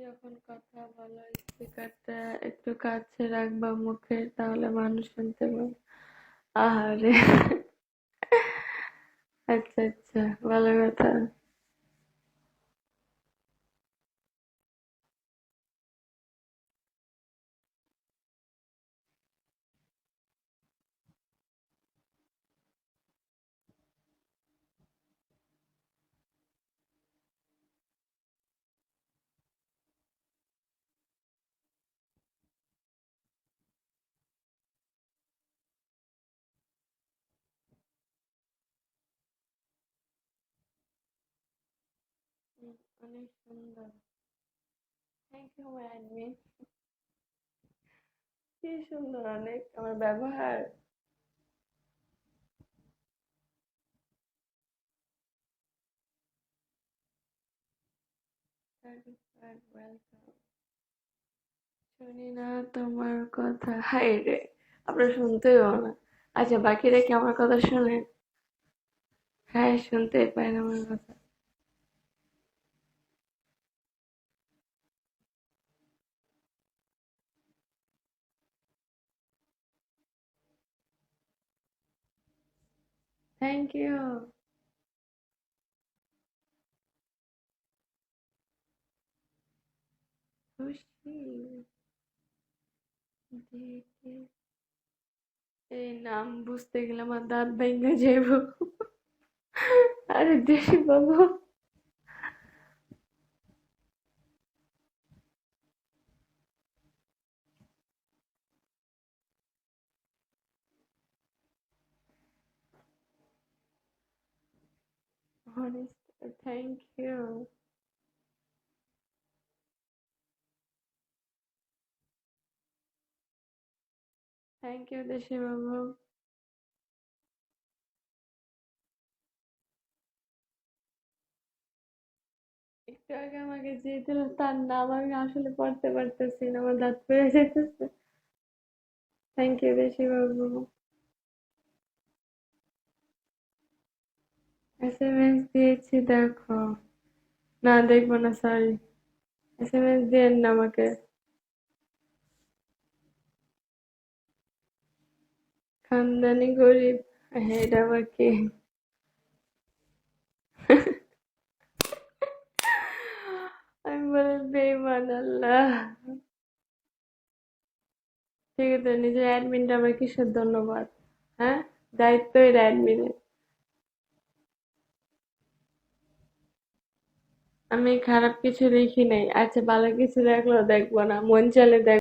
যখন কথা বলো স্পিকারটা একটু কাছে রাখবা মুখে, তাহলে মানুষ শুনতে পাবে। আহারে। আচ্ছা আচ্ছা, ভালো কথা। অনেক সুন্দর। Thank you my admin. কি সুন্দর অনেক আমার ব্যবহার। ওয়েলকাম। শুনি না তোমার কথা, হায় রে। আপনার শুনতেও না। আচ্ছা, বাকিরা কি আমার কথা শুনে? হ্যাঁ, শুনতেই পায় না আমার কথা। Thank you. খুশি দেখে। এই নাম বুঝতে গেলে আমার দাঁত ভেঙে যাইব। আরে দেশি বাবু। honest, thank you. Thank you দেশি বাবু। একটু আগে আমাকে যে দিল তার নাম আমি আসলে পড়তে পারতেছি না, আমার দাঁত পড়ে যেতেছে। থ্যাংক ইউ দেশি বাবু। এসএমএস দিয়েছি দেখো। না, দেখবো না, সরি। এসএমএস দিয়েন না আমাকে। খানদানি গরিব। হ্যাঁ, এটা আবার কি? আমি বলে বেইমান আল্লাহ। ঠিক আছে, নিজের অ্যাডমিনটা আমার কিসের ধন্যবাদ? হ্যাঁ, দায়িত্ব এর অ্যাডমিনের। আমি খারাপ কিছু লিখি নাই। আচ্ছা, ভালো কিছু দেখলেও দেখবো না, মন চাইলে দেখবো।